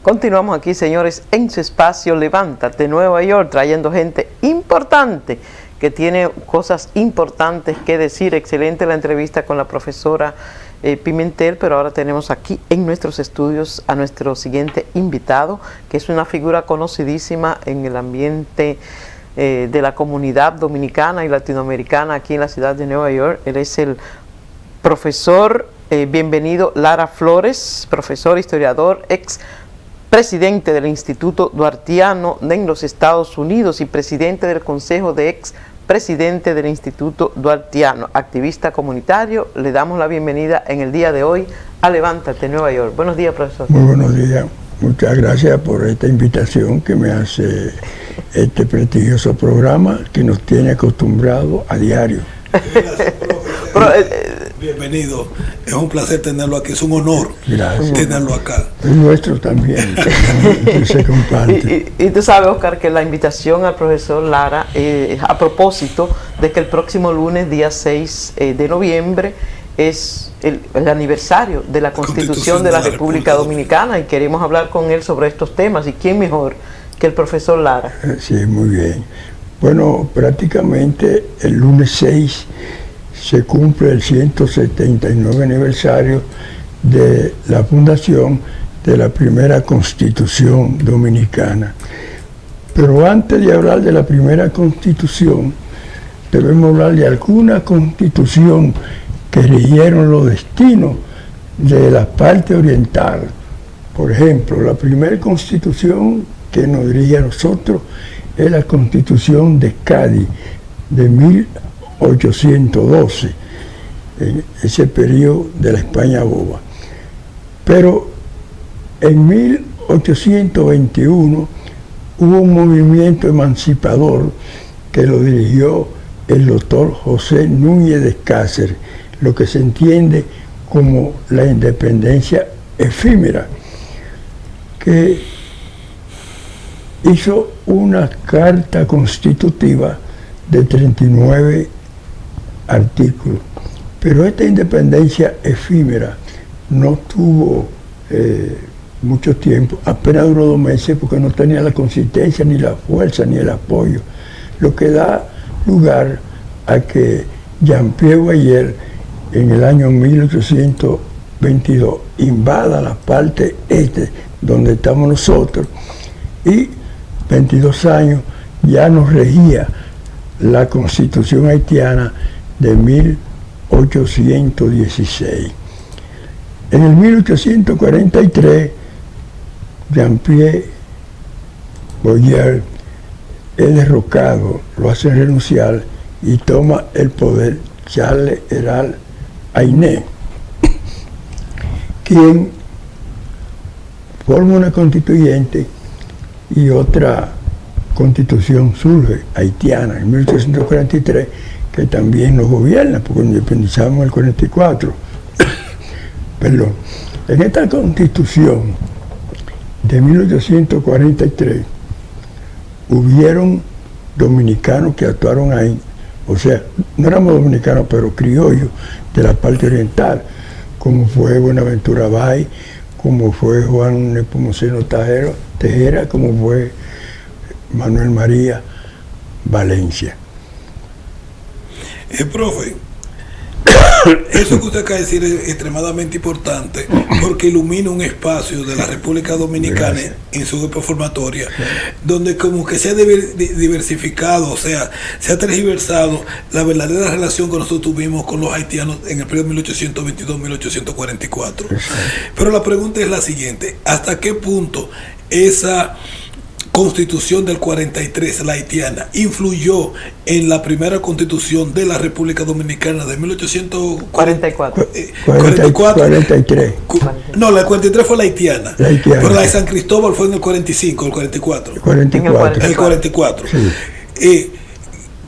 Continuamos aquí, señores, en su espacio Levántate Nueva York, trayendo gente importante que tiene cosas importantes que decir. Excelente la entrevista con la profesora Pimentel, pero ahora tenemos aquí en nuestros estudios a nuestro siguiente invitado, que es una figura conocidísima en el ambiente de la comunidad dominicana y latinoamericana aquí en la ciudad de Nueva York. Él es el profesor, bienvenido, Lara Flores, profesor, historiador, ex presidente del Instituto Duartiano en los Estados Unidos y presidente del Consejo de ex presidente del Instituto Duartiano, activista comunitario. Le damos la bienvenida en el día de hoy a Levántate Nueva York. Buenos días, profesor. Muy buenos días. Muchas gracias por esta invitación que me hace este prestigioso programa que nos tiene acostumbrados a diario. Bienvenido, es un placer tenerlo aquí, es un honor tenerlo acá. Es nuestro también, se comparte. Y tú sabes, Oscar, que la invitación al profesor Lara a propósito de que el próximo lunes, día 6 de noviembre, es el aniversario de la Constitución de la República Dominicana, y queremos hablar con él sobre estos temas. ¿Y quién mejor que el profesor Lara? Sí, muy bien. Bueno, prácticamente el lunes 6 se cumple el 179 aniversario de la fundación de la primera Constitución dominicana. Pero antes de hablar de la primera Constitución, debemos hablar de alguna Constitución que rigieron los destinos de la parte oriental. Por ejemplo, la primera Constitución que nos dirige a nosotros es la Constitución de Cádiz de 1812, en ese periodo de la España boba. Pero en 1821 hubo un movimiento emancipador que lo dirigió el doctor José Núñez de Cáceres, lo que se entiende como la independencia efímera, que hizo una carta constitutiva de 39 artículos. Pero esta independencia efímera no tuvo mucho tiempo, apenas duró 2 meses, porque no tenía la consistencia, ni la fuerza, ni el apoyo, lo que da lugar a que Jean-Pierre Boyer en el año 1822 invada la parte este donde estamos nosotros, y 22 años ya nos regía la Constitución haitiana de 1816. En el 1843, Jean-Pierre Boyer es derrocado, lo hacen renunciar y toma el poder Charles Herald Ayné, quien forma una constituyente y otra constitución surge, haitiana, en 1843, que también nos gobierna, porque nos independizamos en el 44. Perdón. En esta constitución de 1843 hubieron dominicanos que actuaron ahí, o sea, no éramos dominicanos, pero criollos de la parte oriental, como fue Buenaventura Bay, como fue Juan Nepomuceno Tejera, como fue Manuel María Valencia. Profe, eso que usted acaba de decir es extremadamente importante, porque ilumina un espacio de la República Dominicana. Gracias. En su época formatoria, donde como que se ha diversificado, o sea, se ha tergiversado la verdadera relación que nosotros tuvimos con los haitianos en el periodo 1822-1844. Pero la pregunta es la siguiente: ¿hasta qué punto esa Constitución del 43, la haitiana, influyó en la primera Constitución de la República Dominicana de 1844? 43. No, la 43 fue la haitiana. Pero la de San Cristóbal fue en el 45, el 44. El 44. Sí.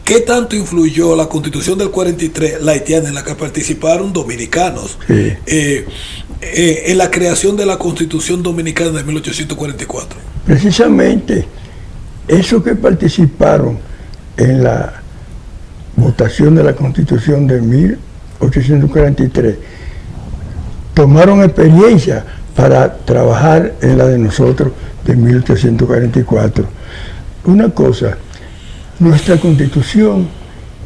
¿Qué tanto influyó la Constitución del 43, la haitiana, en la que participaron dominicanos, sí, en la creación de la Constitución Dominicana de 1844? Precisamente, esos que participaron en la votación de la Constitución de 1843 tomaron experiencia para trabajar en la de nosotros de 1844. Una cosa, nuestra constitución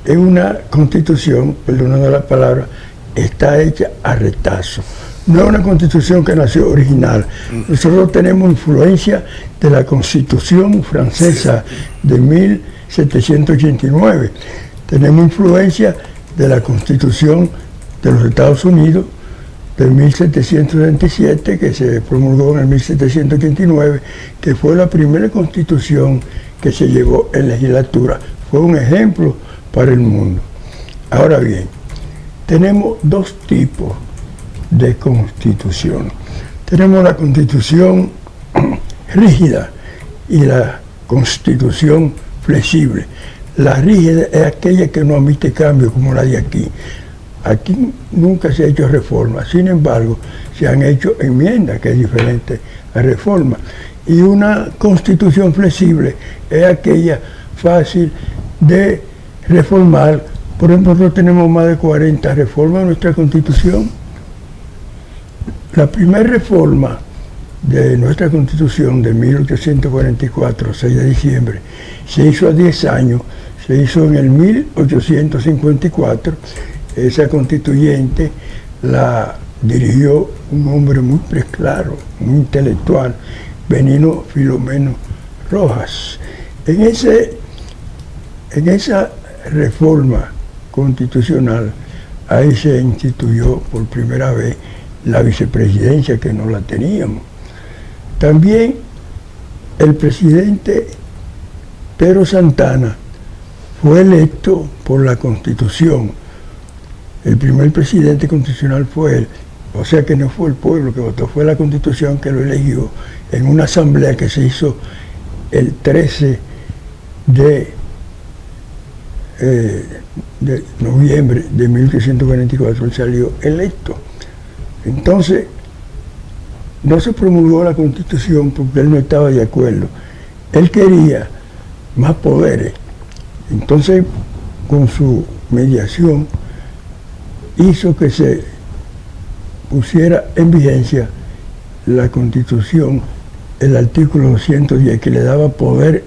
es una constitución, perdonando la palabra, está hecha a retazo. No es una constitución que nació original. Nosotros tenemos influencia de la constitución francesa de 1789. Tenemos influencia de la constitución de los Estados Unidos de 1777, que se promulgó en el 1789, que fue la primera constitución que se llevó en legislatura. Fue un ejemplo para el mundo. Ahora bien, tenemos dos tipos de constitución. Tenemos la constitución rígida y la constitución flexible. La rígida es aquella que no admite cambio, como la de aquí. Aquí nunca se ha hecho reforma, sin embargo, se han hecho enmiendas, que es diferente a reforma. Y una constitución flexible es aquella fácil de reformar. Por ejemplo, nosotros tenemos más de 40 reformas en nuestra constitución. La primera reforma de nuestra constitución de 1844, 6 de diciembre, se hizo a 10 años, se hizo en el 1854. Esa constituyente la dirigió un hombre muy claro, muy intelectual, Benigno Filomeno Rojas. En esa reforma constitucional, ahí se instituyó por primera vez la vicepresidencia, que no la teníamos. También el presidente Pedro Santana fue electo por la Constitución. El primer presidente constitucional fue él, o sea que no fue el pueblo que votó, fue la Constitución que lo eligió en una asamblea que se hizo el 13 de noviembre de 1844, él salió electo. Entonces, no se promulgó la Constitución porque él no estaba de acuerdo. Él quería más poderes. Entonces, con su mediación, hizo que se pusiera en vigencia la Constitución, el artículo 210, que le daba poder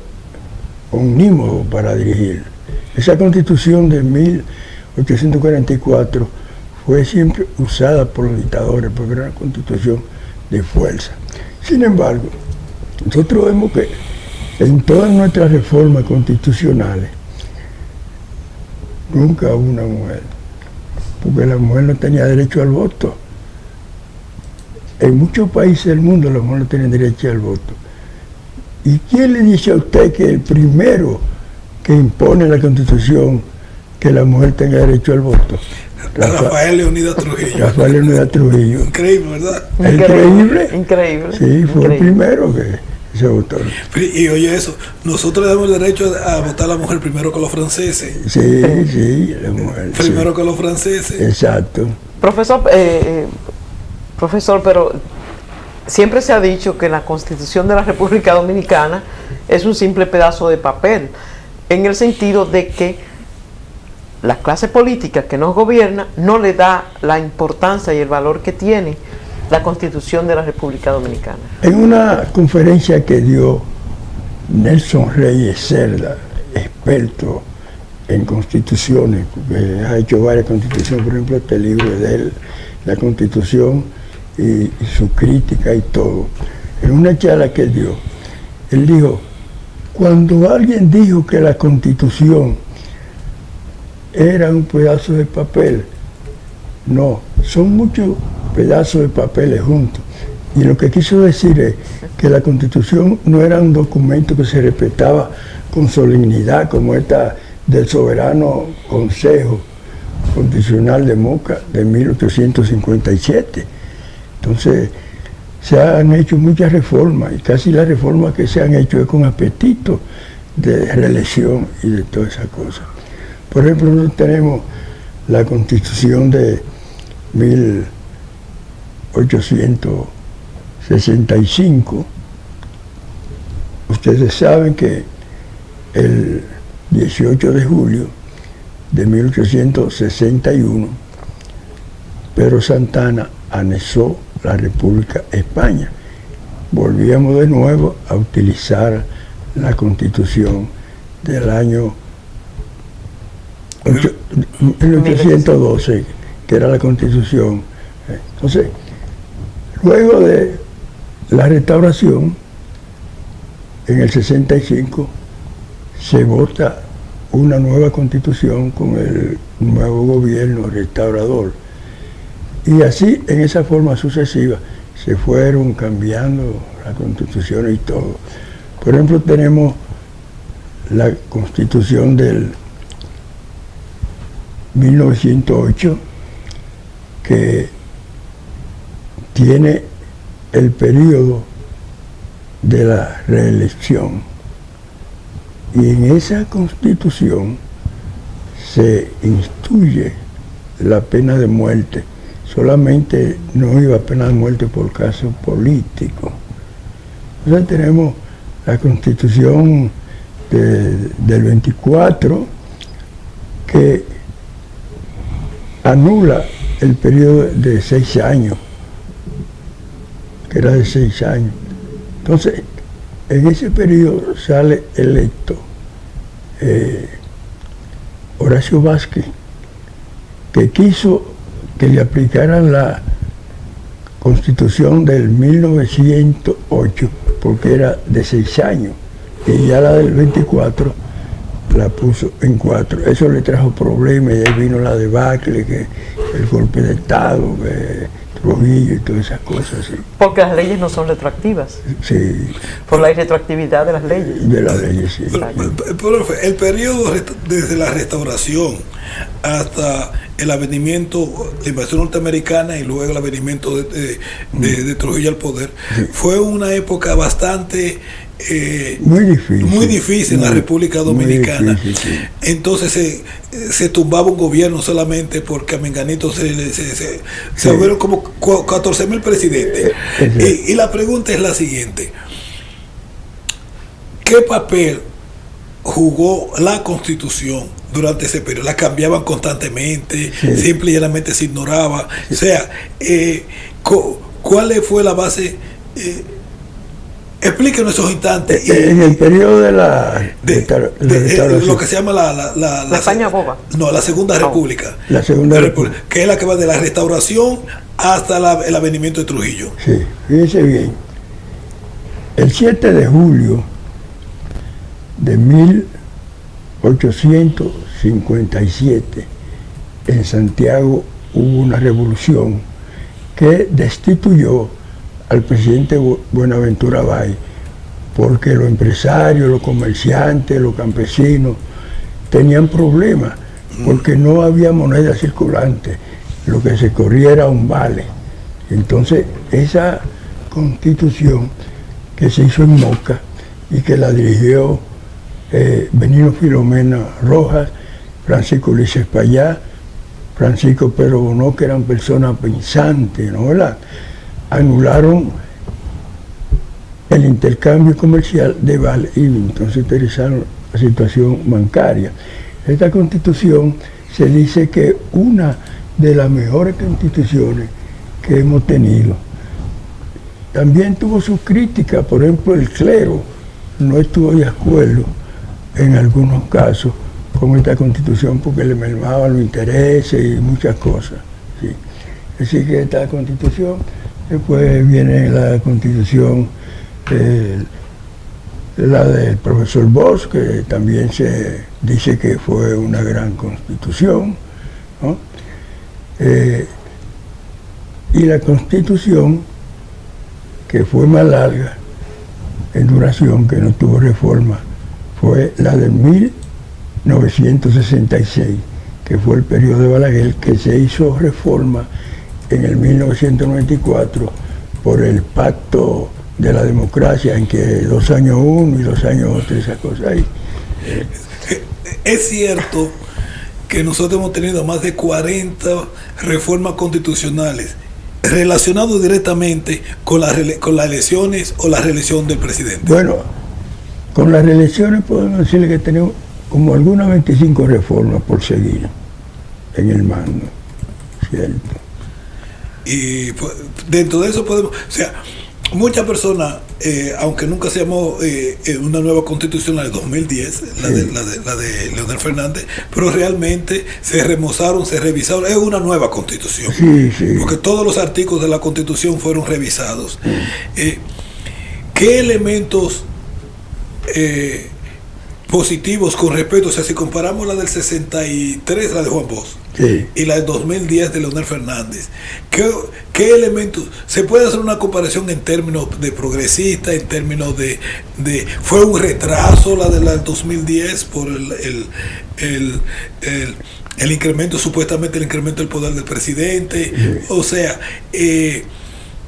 omnímodo para dirigir. Esa Constitución de 1844 fue siempre usada por los dictadores porque era una constitución de fuerza. Sin embargo, nosotros vemos que en todas nuestras reformas constitucionales nunca hubo una mujer, porque la mujer no tenía derecho al voto. En muchos países del mundo la mujer no tiene derecho al voto. ¿Y quién le dice a usted que el primero que impone la Constitución que la mujer tenga derecho al voto? Rafael Leónidas Trujillo. Rafael Leónidas Trujillo. Increíble, ¿verdad? Increíble. Increíble. Sí, fue el primero que se votó. Y oye eso, nosotros le damos el derecho a votar a la mujer primero que los franceses. Sí, la mujer. Primero que los franceses. Exacto. Profesor, pero siempre se ha dicho que la Constitución de la República Dominicana es un simple pedazo de papel, en el sentido de que la clase política que nos gobierna no le da la importancia y el valor que tiene la Constitución de la República Dominicana. En una conferencia que dio Nelson Reyes Cerda, experto en constituciones, que ha hecho varias constituciones, por ejemplo este libro de él, la Constitución y su crítica y todo, en una charla que él dio, él dijo: cuando alguien dijo que la Constitución era un pedazo de papel, no, son muchos pedazos de papeles juntos. Y lo que quiso decir es que la Constitución no era un documento que se respetaba con solemnidad, como esta del Soberano Consejo Constitucional de Moca de 1857. Entonces, se han hecho muchas reformas, y casi las reformas que se han hecho es con apetito de reelección y de todas esas cosas. Por ejemplo, nosotros tenemos la Constitución de 1865. Ustedes saben que el 18 de julio de 1861, Pedro Santana anexó la República España. Volvíamos de nuevo a utilizar la Constitución del año 1812, que era la Constitución. Entonces, luego de la Restauración, en el 65, se vota una nueva Constitución con el nuevo gobierno restaurador. Y así, en esa forma sucesiva, se fueron cambiando las constituciones y todo. Por ejemplo, tenemos la Constitución del 1908, que tiene el periodo de la reelección. Y en esa Constitución se instituye la pena de muerte. Solamente no iba a pena de muerte por caso político. Entonces tenemos la Constitución del 24, que anula el periodo de 6 años, que era de 6 años. Entonces, en ese periodo sale electo Horacio Vázquez, que quiso que le aplicaran la Constitución del 1908, porque era de 6 años, y ya la del 24 la puso en 4. Eso le trajo problemas, y ahí vino la debacle, que el golpe de Estado, que Trujillo y todas esas cosas. ¿Sí? Porque las leyes no son retroactivas. Sí. Por la irretroactividad de las leyes. De las leyes, sí. Profe, el periodo desde la Restauración hasta el avenimiento, la invasión norteamericana y luego el avenimiento de Trujillo al poder, sí, fue una época bastante muy difícil en la República Dominicana. Difícil, sí. Entonces se tumbaba un gobierno solamente porque a Menganito se hubieron como 14.000 presidentes. Y la pregunta es la siguiente: ¿qué papel jugó la Constitución durante ese periodo? La cambiaban constantemente, sí, simple y llanamente se ignoraba. Sí. O sea, ¿cuál fue la base? Explíquenos esos instantes. En el periodo de la restauración, lo que se llama la España boba. No, la Segunda República. La Segunda República. Que es la que va de la Restauración hasta el avenimiento de Trujillo. Sí, fíjense bien. El 7 de julio de 1857, en Santiago hubo una revolución que destituyó al presidente Buenaventura Báez, porque los empresarios, los comerciantes, los campesinos tenían problemas, porque no había moneda circulante, lo que se corría era un vale. Entonces, esa Constitución que se hizo en Moca y que la dirigió Benigno Filomena Rojas, Francisco Luis Espaillá, Francisco Pedro Bonó, que eran personas pensantes, ¿no? ¿Verdad? Anularon el intercambio comercial de vale y entonces utilizaron la situación bancaria. Esta Constitución se dice que es una de las mejores constituciones que hemos tenido. También tuvo sus críticas, por ejemplo, el clero no estuvo de acuerdo en algunos casos con esta Constitución porque le mermaba los intereses y muchas cosas. ¿Sí? Así que esta Constitución. Después viene la Constitución, la del profesor Bosch, que también se dice que fue una gran Constitución, ¿no? Y la Constitución, que fue más larga en duración, que no tuvo reforma, fue la de 1966, que fue el periodo de Balaguer, que se hizo reforma en el 1994 por el pacto de la democracia, en que 2 años uno y 2 años otro, esas cosas ahí. Es cierto que nosotros hemos tenido más de 40 reformas constitucionales relacionadas directamente con las elecciones o la reelección del presidente. Bueno, con las reelecciones podemos decirle que tenemos como algunas 25 reformas por seguir en el mando, ¿cierto? y pues, dentro de eso podemos, o sea, muchas personas, aunque nunca se llamó una nueva constitución, la de 2010, la de Leonel Fernández, pero realmente se remozaron, se revisaron, es una nueva constitución, porque todos los artículos de la constitución fueron revisados. ¿Qué elementos positivos con respecto, o sea, si comparamos la del 63, la de Juan Bosch, y la del 2010 de Leonel Fernández, ¿qué elementos? ¿Se puede hacer una comparación en términos de progresista, en términos de fue un retraso la de la del 2010 por el incremento, supuestamente el incremento del poder del presidente? O sea,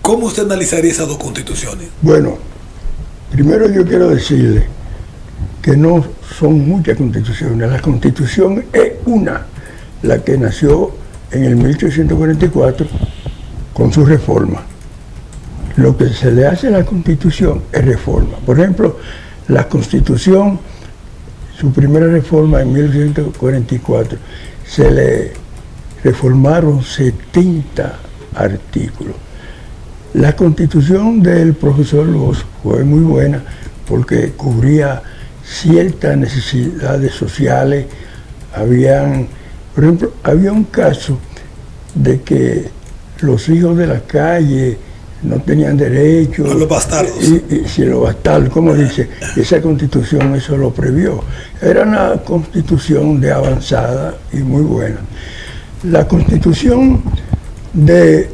¿cómo usted analizaría esas dos constituciones? Bueno, primero yo quiero decirle que no son muchas constituciones. La constitución es una, la que nació en el 1844 con su reforma. Lo que se le hace a la constitución es reforma. Por ejemplo, la constitución, su primera reforma en 1844, se le reformaron 70 artículos. La constitución del profesor Bosch fue muy buena porque cubría ciertas necesidades sociales. Por ejemplo, había un caso de que los hijos de la calle no tenían derecho. A los bastardos. Y si los bastardos, como dice, esa constitución eso lo previó. Era una constitución de avanzada y muy buena. La constitución del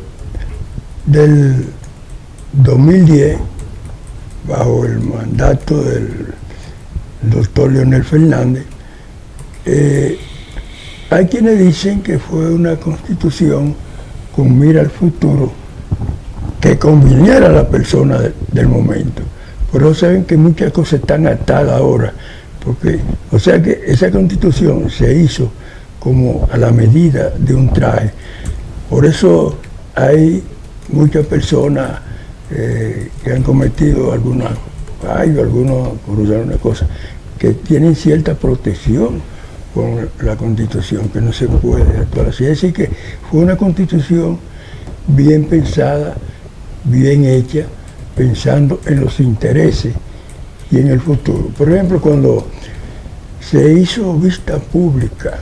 2010, bajo el mandato del doctor Leonel Fernández, hay quienes dicen que fue una constitución con mira al futuro, que conviniera a la persona del momento. Pero saben que muchas cosas están atadas ahora, porque, o sea que esa constitución se hizo como a la medida de un traje. Por eso hay muchas personas que han cometido algunos fallos, algunos por usar una cosa, que tienen cierta protección con la constitución, que no se puede actuar así. Es decir, que fue una constitución bien pensada, bien hecha, pensando en los intereses y en el futuro. Por ejemplo, cuando se hizo vista pública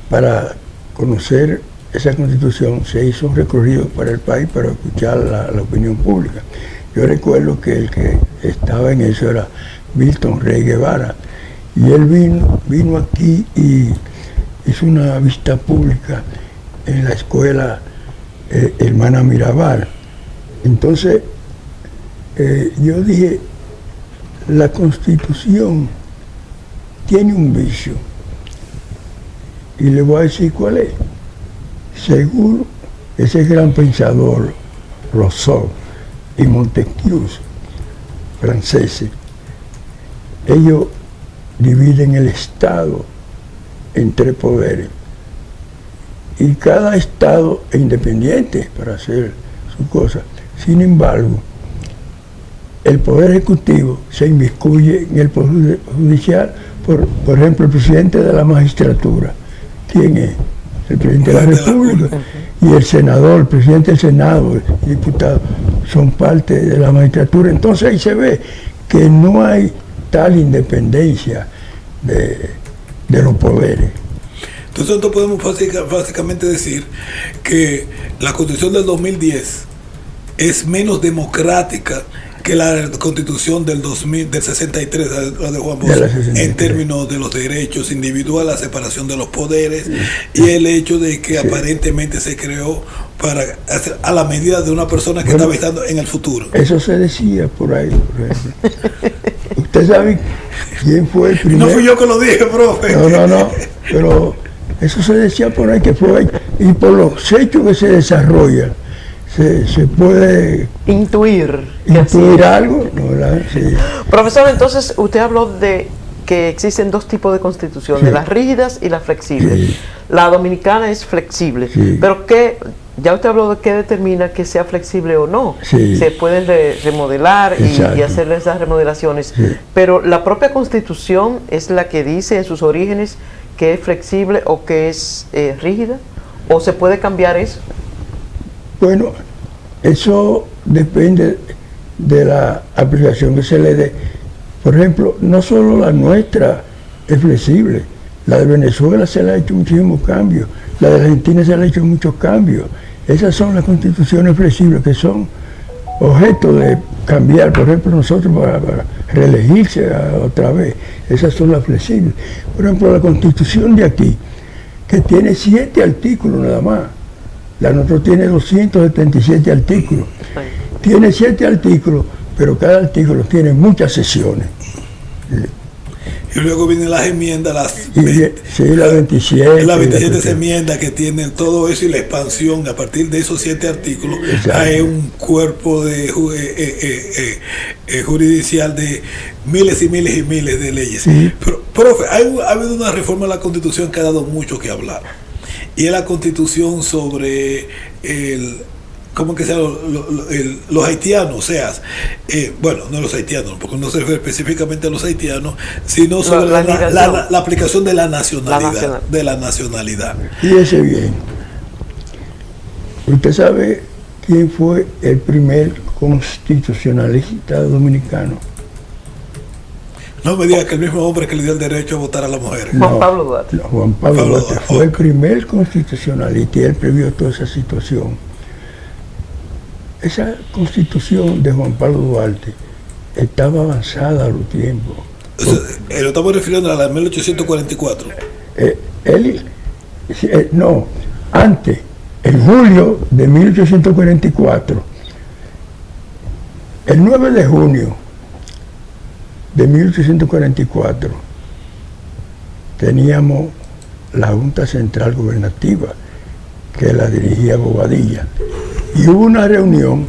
para conocer esa constitución, se hizo un recorrido para el país para escuchar la opinión pública. Yo recuerdo que el que estaba en eso era Milton Rey Guevara, y él vino aquí y hizo una vista pública en la escuela Hermana Mirabal. Entonces yo dije, la Constitución tiene un vicio, y le voy a decir cuál es. Según ese gran pensador Rousseau y Montesquieu, franceses, ellos dividen el Estado en 3 poderes, y cada Estado es independiente para hacer su cosa. Sin embargo, el Poder Ejecutivo se inmiscuye en el Poder Judicial. Por ejemplo, el presidente de la magistratura, ¿quién es? El presidente de la República. Y el senador, el presidente del Senado, el diputado, son parte de la magistratura. Entonces ahí se ve que no hay tal independencia de los poderes. Entonces nosotros podemos básicamente decir que la Constitución del 2010 es menos democrática que la Constitución del 63, la de Juan Bosch, en términos de los derechos individuales, la separación de los poderes, y el hecho de que aparentemente se creó para hacer a la medida de una persona que estaba estando en el futuro. Eso se decía por ahí, por ejemplo. ¿Usted sabe quién fue el primero? No fui yo que lo dije, profe. No, pero eso se decía por ahí, que fue ahí, y por los hechos que se desarrollan, se puede intuir algo, ¿no? Sí. Profesor, entonces usted habló de que existen 2 tipos de constituciones, las rígidas y las flexibles. Sí. La dominicana es flexible, pero ya usted habló de qué determina que sea flexible o no. Se pueden remodelar y hacer esas remodelaciones, pero la propia Constitución es la que dice en sus orígenes que es flexible o que es rígida, o se puede cambiar eso. Bueno, eso depende de la aplicación que se le dé. Por ejemplo, no solo la nuestra es flexible, la de Venezuela se le ha hecho muchísimos cambios, la de Argentina se le ha hecho muchos cambios. Esas son las constituciones flexibles que son objeto de cambiar. Por ejemplo, nosotros para reelegirse otra vez, esas son las flexibles. Por ejemplo, la constitución de aquí, que tiene 7 artículos nada más, la nuestra tiene 277 artículos. Tiene 7 artículos, pero cada artículo tiene muchas sesiones. Y luego vienen las enmiendas, las 27. Las 27 enmiendas que tienen todo eso y la expansión. A partir de esos 7 artículos, hay un cuerpo de jurisdicial de miles y miles y miles de leyes. Sí. Pero, profe, ha habido una reforma a la Constitución que ha dado mucho que hablar. Y es la Constitución sobre ¿cómo que sea los haitianos? O sea, bueno, no los haitianos, porque no se refiere específicamente a los haitianos, sino sobre la aplicación de la nacionalidad. Fíjese bien. ¿Usted sabe quién fue el primer constitucionalista dominicano? No me diga que el mismo hombre que le dio el derecho a votar a la mujer. Juan Pablo Duarte. No, Juan Pablo Duarte fue el primer constitucionalista y él previó toda esa situación. Esa constitución de Juan Pablo Duarte estaba avanzada a los tiempos. Lo estamos refiriendo a la de 1844. No, antes, en julio de 1844, el 9 de junio de 1844, teníamos la Junta Central Gubernativa, que la dirigía Bobadilla. Y hubo una reunión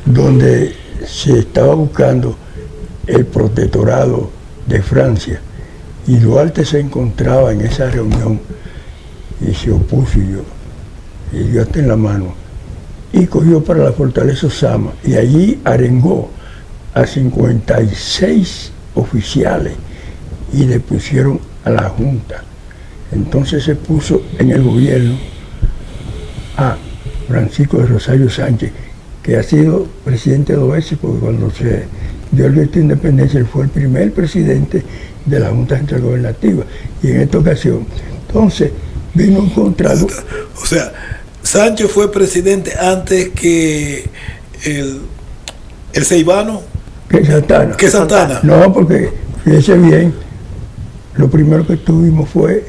donde se estaba buscando el protectorado de Francia. Y Duarte se encontraba en esa reunión y se opuso y dio hasta en la mano. Y cogió para la fortaleza Osama y allí arengó a 56 oficiales y le pusieron a la Junta. Entonces se puso en el gobierno a Francisco de Rosario Sánchez, que ha sido presidente 2 veces, porque cuando se dio el grito de independencia, él fue el primer presidente de la Junta Central Gubernativa. Y en esta ocasión, entonces, vino un contrato. O sea, Sánchez fue presidente antes que el ceibano. Que Santana. No, porque, fíjese bien, lo primero que tuvimos fue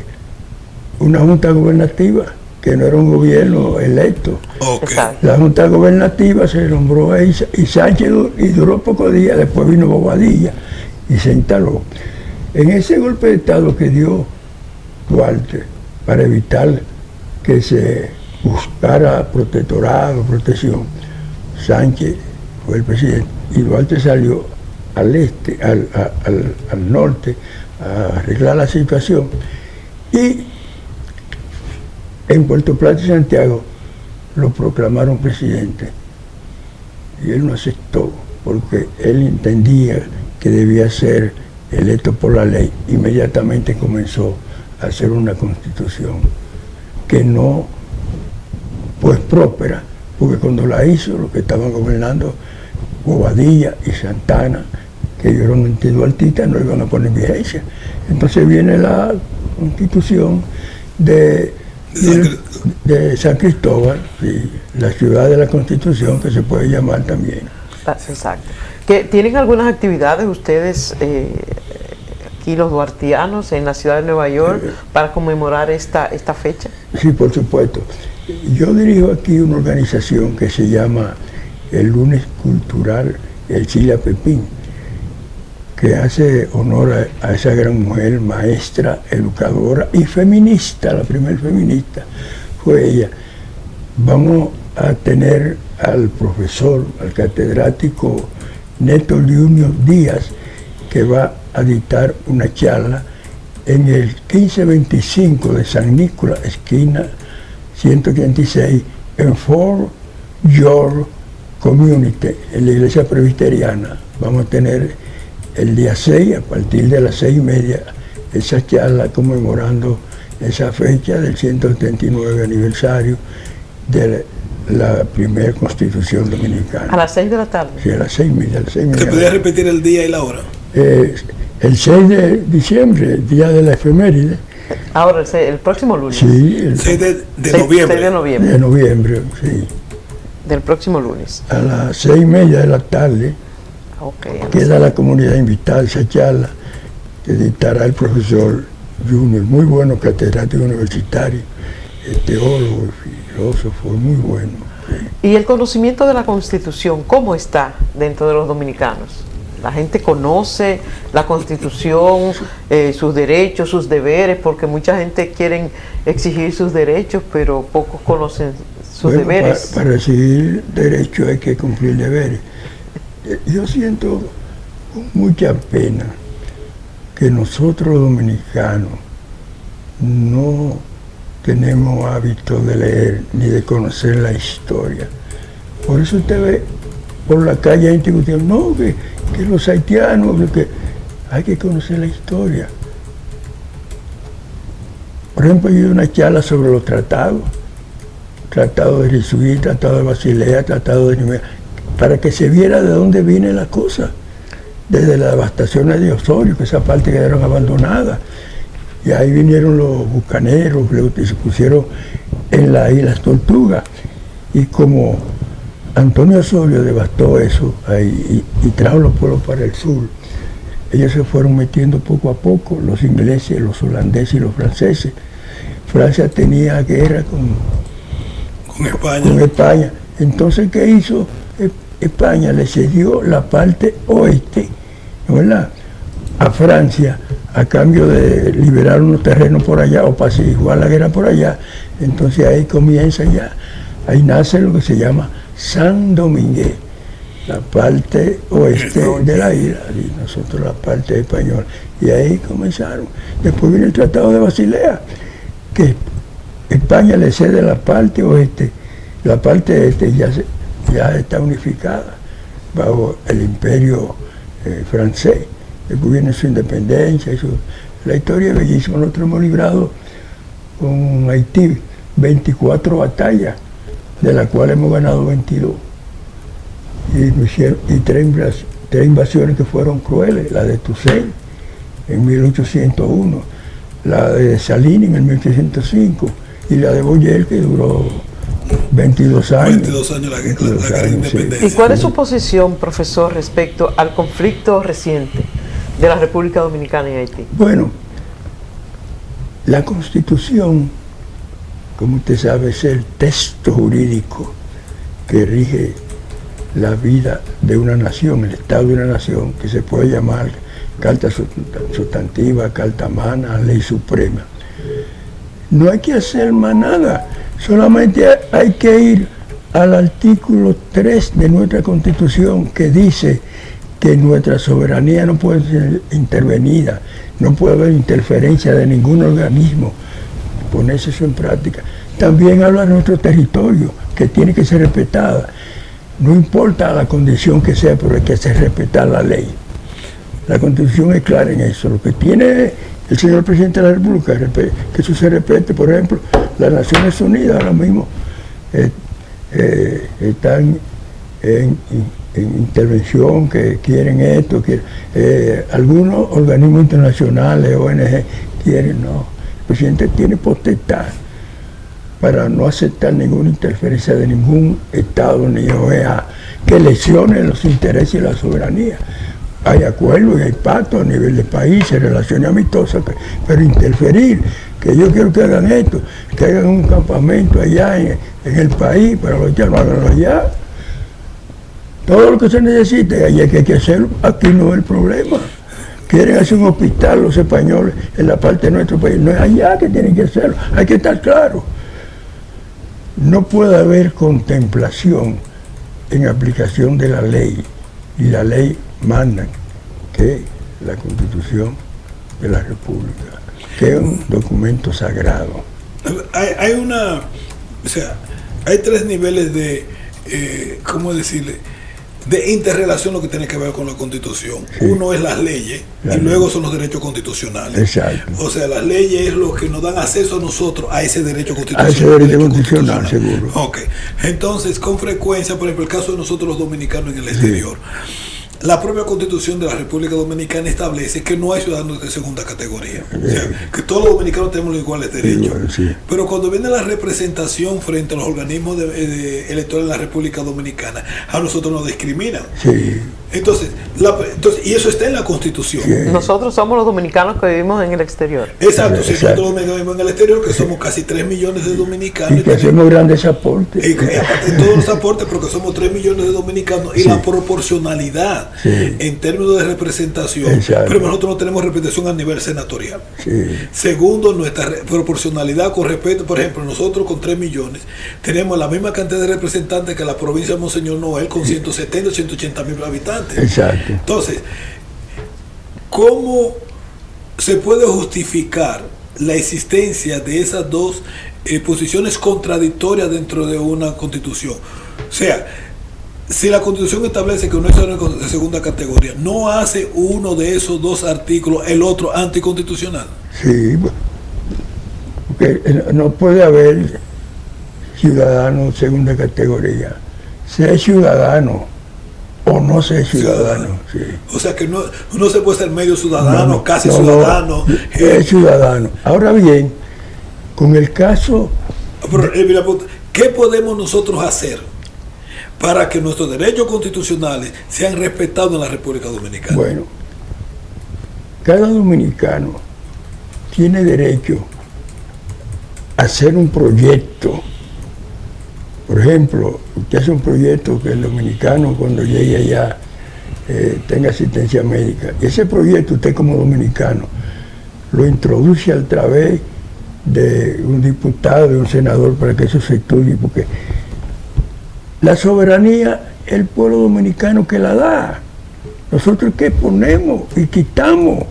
una Junta Gubernativa, que no era un gobierno electo. Okay. La Junta Gubernativa se nombró ahí y Sánchez y duró pocos días, después vino Bobadilla y se instaló. En ese golpe de Estado que dio Duarte para evitar que se buscara protectorado, protección, Sánchez fue el presidente y Duarte salió al este, al norte, a arreglar la situación. Y en Puerto Plata y Santiago lo proclamaron presidente y él no aceptó porque él entendía que debía ser electo por la ley. Inmediatamente comenzó a hacer una constitución que no pues próspera, porque cuando la hizo los que estaban gobernando Bobadilla y Santana, que ellos eran antidualtistas, no iban a poner vigencia. Entonces viene la constitución de San Cristóbal, y la ciudad de la Constitución, que se puede llamar también. Exacto. ¿Tienen algunas actividades ustedes, aquí los duartianos, en la ciudad de Nueva York, para conmemorar esta fecha? Sí, por supuesto. Yo dirijo aquí una organización que se llama el Lunes Cultural El Chile Pepín, que hace honor a esa gran mujer, maestra, educadora y feminista. La primera feminista fue ella. Vamos a tener al profesor, al catedrático Néstor Junior Díaz, que va a dictar una charla en el 1525 de San Nicolás, esquina 186, en Fort York Community, en la iglesia presbiteriana. Vamos a tener el día 6, a partir de las 6:30, esa charla conmemorando esa fecha del 179 aniversario de la primera Constitución Dominicana. ¿A las 6 de la tarde? Sí, a las 6:30. ¿Se podría repetir el día y la hora? El 6 de diciembre, el día de la efeméride. Ahora, el próximo lunes. Sí, el 6 de noviembre. 6 de noviembre. De noviembre, sí. Del próximo lunes. A las 6:30 de la tarde Okay, queda la comunidad invitada a esa charla que dictará el profesor Junior, muy bueno catedrático universitario, teólogo, filósofo, muy bueno. Sí. ¿Y el conocimiento de la Constitución, cómo está dentro de los dominicanos? La gente conoce la Constitución, sus derechos, sus deberes, porque mucha gente quiere exigir sus derechos, pero pocos conocen sus deberes. Para exigir derechos hay que cumplir deberes. Yo siento con mucha pena que nosotros dominicanos no tenemos hábito de leer ni de conocer la historia. Por eso usted ve por la calle gente discutiendo, no, que los haitianos, que hay que conocer la historia. Por ejemplo, yo di una charla sobre los tratados, tratado de Risuí, tratado de Basilea, tratado de Nimea, para que se viera de dónde viene la cosa. Desde las devastaciones de Osorio, que esa parte quedaron abandonadas. Y ahí vinieron los bucaneros, que se pusieron en las Islas Tortugas. Y como Antonio Osorio devastó eso ahí y trajo los pueblos para el sur, ellos se fueron metiendo poco a poco, los ingleses, los holandeses y los franceses. Francia tenía guerra con España. Entonces, ¿qué hizo? España le cedió la parte oeste, ¿verdad?, a Francia, a cambio de liberar unos terrenos por allá o apaciguar la guerra por allá. Entonces ahí comienza ya, ahí nace lo que se llama San Domingue, la parte oeste de la isla, y nosotros la parte española. Y ahí comenzaron. Después viene el Tratado de Basilea, que España le cede la parte oeste, la parte este ya está unificada bajo el imperio francés. Después viene su independencia. La historia es bellísima. Nosotros hemos librado con Haití 24 batallas, de las cuales hemos ganado 22. Y tres invasiones que fueron crueles, la de Toussaint en 1801, la de Salines en 1805 y la de Boyer, que duró 22 años. 22 años la guerra de independencia. ¿Y cuál es su posición, profesor, respecto al conflicto reciente de la República Dominicana y Haití? Bueno, la Constitución, como usted sabe, es el texto jurídico que rige la vida de una nación, el Estado de una nación, que se puede llamar Carta Sustantiva, Carta Magna, Ley Suprema. No hay que hacer más nada, solamente hay que ir al artículo 3 de nuestra Constitución, que dice que nuestra soberanía no puede ser intervenida, no puede haber interferencia de ningún organismo. Ponerse eso en práctica. También habla de nuestro territorio, que tiene que ser respetada. No importa la condición que sea, pero hay que hacer respetar la ley. La Constitución es clara en eso. Lo que tiene el señor presidente de la República, que eso se respete. Por ejemplo, las Naciones Unidas ahora mismo están en intervención, que quieren esto, algunos organismos internacionales, ONG, quieren, no. El presidente tiene potestad para no aceptar ninguna interferencia de ningún Estado ni OEA que lesione los intereses y la soberanía. Hay acuerdos y hay pactos a nivel de países, relaciones amistosas, pero interferir, que yo quiero que hagan esto, que hagan un campamento allá en el país, pero los haitianos háganlo allá. Todo lo que se necesite, allá hay que hacerlo, aquí no es el problema. Quieren hacer un hospital los españoles en la parte de nuestro país, no es allá que tienen que hacerlo, hay que estar claro. No puede haber contemplación en aplicación de la ley, y la ley manda que la Constitución de la República, que es un documento sagrado. Hay tres niveles de, ¿cómo decirle?, de interrelación lo que tiene que ver con la Constitución. Sí. Uno es las leyes y luego son los derechos constitucionales. Exacto. O sea, las leyes es lo que nos dan acceso a nosotros a ese derecho constitucional. A ese derecho constitucional, seguro. Ok. Entonces, con frecuencia, por ejemplo, el caso de nosotros los dominicanos en el exterior, la propia Constitución de la República Dominicana establece que no hay ciudadanos de segunda categoría. O sea, que todos los dominicanos tenemos los iguales derechos. Sí. Pero cuando viene la representación frente a los organismos electorales de la República Dominicana, a nosotros nos discriminan. Sí. Entonces, y eso está en la Constitución. Sí. Nosotros somos los dominicanos que vivimos en el exterior. Exacto, si nosotros los dominicanos vivimos en el exterior, que somos casi 3 millones de dominicanos. Y que hacemos grandes aportes. Y aparte de todos los aportes, porque somos 3 millones de dominicanos, y la proporcionalidad en términos de representación. Pero nosotros no tenemos representación a nivel senatorial. Segundo, nuestra proporcionalidad con respecto, por ejemplo, nosotros con 3 millones tenemos la misma cantidad de representantes que la provincia de Monseñor Noel con 170 o 180 mil habitantes. Exacto. Entonces, ¿cómo se puede justificar la existencia de esas dos posiciones contradictorias dentro de una constitución? O sea, si la constitución establece que uno es de segunda categoría, ¿no hace uno de esos dos artículos el otro anticonstitucional? Sí, porque no puede haber ciudadano de segunda categoría. Ser ciudadano o no ser ciudadano. Sí. O sea que no se puede ser medio ciudadano, casi ciudadano. Es ciudadano. Ahora bien, con el caso... ¿Qué podemos nosotros hacer para que nuestros derechos constitucionales sean respetados en la República Dominicana? Bueno, cada dominicano tiene derecho a hacer un proyecto. Por ejemplo, usted hace un proyecto que el dominicano cuando llegue allá tenga asistencia médica. Y ese proyecto usted como dominicano lo introduce a través de un diputado, de un senador, para que eso se estudie, porque la soberanía es el pueblo dominicano que la da. Nosotros que ponemos y quitamos.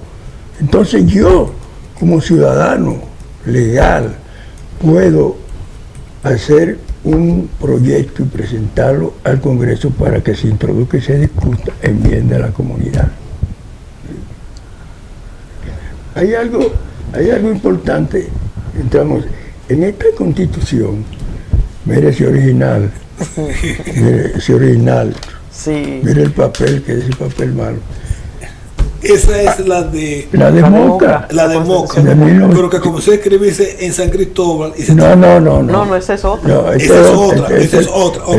Entonces yo, como ciudadano legal, puedo hacer un proyecto y presentarlo al Congreso para que se introduzca y se discuta en bien de la comunidad. Hay algo importante. Entramos en esta Constitución. Mire ese original. Mire ese original. Sí. Mire el papel, que es el papel malo. Esa es la de Moca. La de Moca. Pero que como se escribirse en San Cristóbal. No, esa es otra. No, esa es otra. Okay.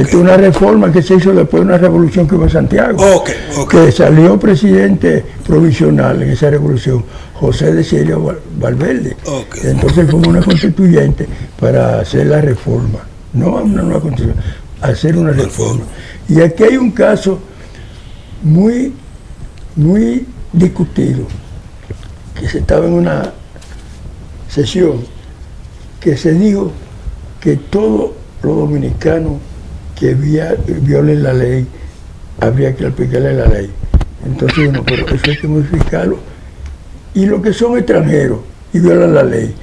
Esta es una reforma que se hizo después de una revolución que hubo en Santiago. Okay. Que salió presidente provisional en esa revolución, José de Cielo Valverde. Okay. Entonces fue una constituyente para hacer la reforma. No una nueva constitución, hacer una reforma. Y aquí hay un caso muy discutido, que se estaba en una sesión que se dijo que todos los dominicanos que violen la ley habría que aplicarle la ley. Entonces bueno, pero eso hay que modificarlo. Y los que son extranjeros y violan la ley.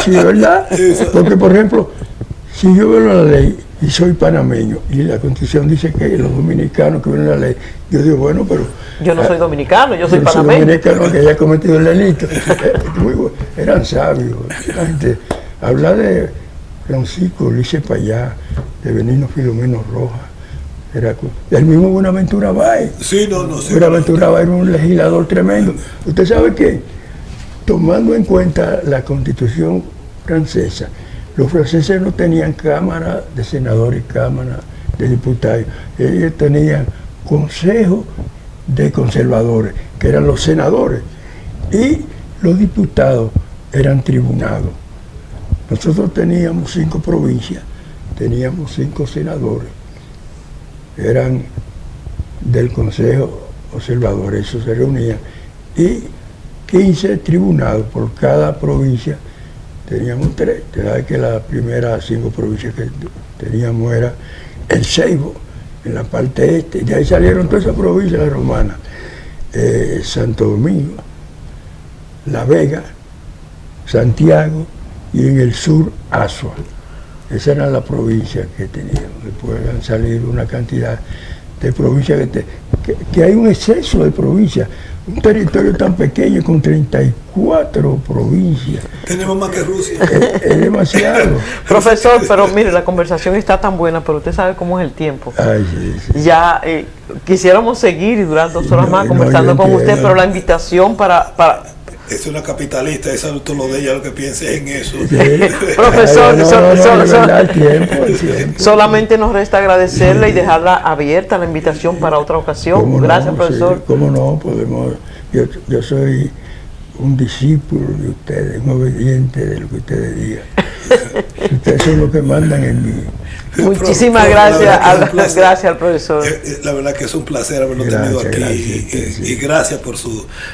Sí, ¿verdad? Porque por ejemplo, si yo violo la ley y soy panameño y la Constitución dice que los dominicanos que violan la ley, yo digo, bueno, pero yo no soy dominicano, yo soy panameño. Soy dominicano que haya cometido el delito. Eran sabios. La gente, hablar de Francisco Lice Payá, de Benigno Filomeno Rojas, era el mismo Buenaventura Báez. Sí. Buenaventura Báez era un legislador tremendo. Usted sabe que, tomando en cuenta la Constitución francesa, los franceses no tenían cámara de senadores y cámara de diputados. Ellos tenían consejo de conservadores, que eran los senadores, y los diputados eran tribunados. Nosotros teníamos 5 provincias, teníamos 5 senadores, eran del consejo conservador, eso se reunían, y 15 tribunados por cada provincia. Teníamos 3, te sabes que las primeras 5 provincias que teníamos era el Ceibo, en la parte este, de ahí salieron todas esas provincias las romanas, Santo Domingo, La Vega, Santiago y en el sur Azua. Esas eran las provincias que teníamos. Después han salido una cantidad de provincias, que hay un exceso de provincias. Un territorio tan pequeño con 34 provincias. Tenemos más que Rusia. Es demasiado. Profesor, pero mire, la conversación está tan buena, pero usted sabe cómo es el tiempo. Ay, sí. Ya quisiéramos seguir y durar 2 horas más conversando con usted, pero la invitación para es una capitalista, esa es todo lo de ella, lo que piense en eso. Sí. Profesor, tiempo. Solamente nos resta agradecerle y dejarla abierta la invitación para otra ocasión. Gracias, profesor. Sí, cómo no, podemos. Yo soy un discípulo de ustedes, un obediente de lo que ustedes digan. Ustedes son los que mandan en mí. Muchísimas gracias, gracias al profesor. La verdad que es un placer haberlo tenido aquí y gracias por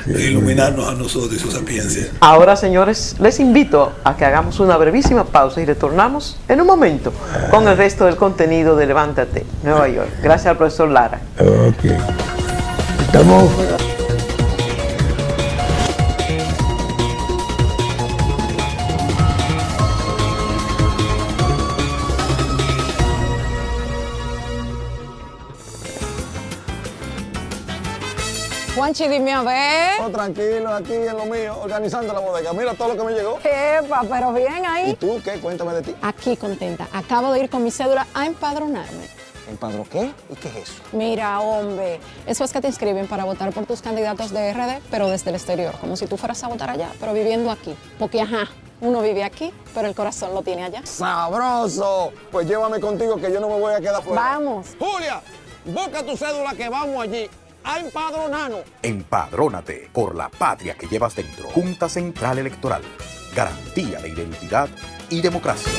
iluminarnos a nosotros y su sapiencia. Ahora, señores, les invito a que hagamos una brevísima pausa y retornamos en un momento con el resto del contenido de Levántate, Nueva York. Gracias al profesor Lara. Ok. Estamos... Juanchi, dime a ver. Oh, tranquilo, aquí en lo mío, organizando la bodega. Mira todo lo que me llegó. Epa, pero bien ahí. ¿Y tú qué? Cuéntame de ti. Aquí contenta. Acabo de ir con mi cédula a empadronarme. ¿Empadrón qué? ¿Y qué es eso? Mira, hombre, eso es que te inscriben para votar por tus candidatos de RD, pero desde el exterior, como si tú fueras a votar allá, pero viviendo aquí. Porque, ajá, uno vive aquí, pero el corazón lo tiene allá. ¡Sabroso! Pues llévame contigo que yo no me voy a quedar fuera. Vamos. Julia, busca tu cédula que vamos allí a empadronarnos. Empadrónate por la patria que llevas dentro. Junta Central Electoral. Garantía de identidad y democracia.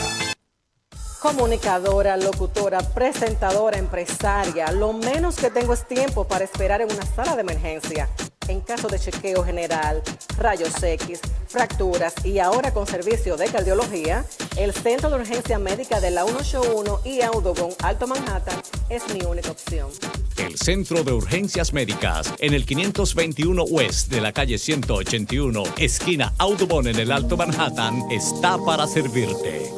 Comunicadora, locutora, presentadora, empresaria. Lo menos que tengo es tiempo para esperar en una sala de emergencia. En caso de chequeo general, rayos X, fracturas y ahora con servicio de cardiología, el Centro de Urgencia Médica de la 181 y Audubon, Alto Manhattan, es mi única opción. El Centro de Urgencias Médicas, en el 521 West de la calle 181, esquina Audubon en el Alto Manhattan, está para servirte.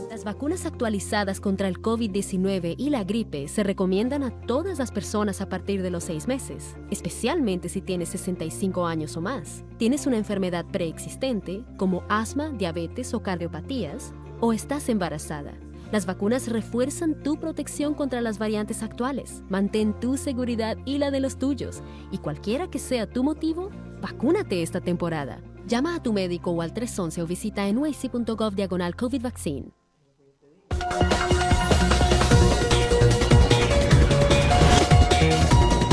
Las vacunas actualizadas contra el COVID-19 y la gripe se recomiendan a todas las personas a partir de los 6 meses, especialmente si tienes 65 años o más, tienes una enfermedad preexistente como asma, diabetes o cardiopatías, o estás embarazada. Las vacunas refuerzan tu protección contra las variantes actuales. Mantén tu seguridad y la de los tuyos. Y cualquiera que sea tu motivo, vacúnate esta temporada. Llama a tu médico o al 311 o visita nyc.gov/COVID vaccine.